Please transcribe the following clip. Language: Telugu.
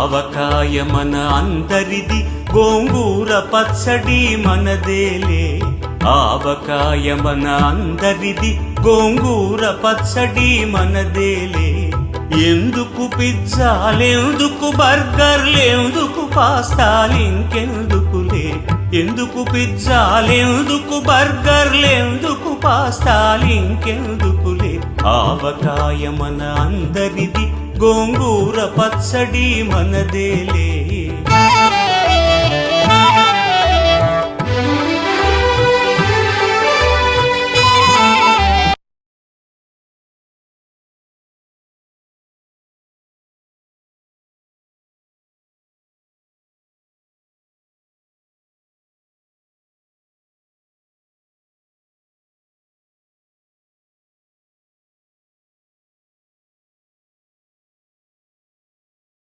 ఆవకాయ మన అందరిది, గోంగూర పచ్చడి మనదేలే. ఆవకాయ మన అందరిది, గోంగూర పచ్చడి మనదేలే. ఎందుకు పిజ్జాలెందుకు బర్గర్లెందుకు పాస్తాలింకెందుకులే. ఎందుకు పిజ్జాలెందుకు బర్గర్లెందుకు పాస్తాలింకెందుకులే. ఆవకాయ మన అందరిది, గోంగూర పచ్చడి మనదేలే.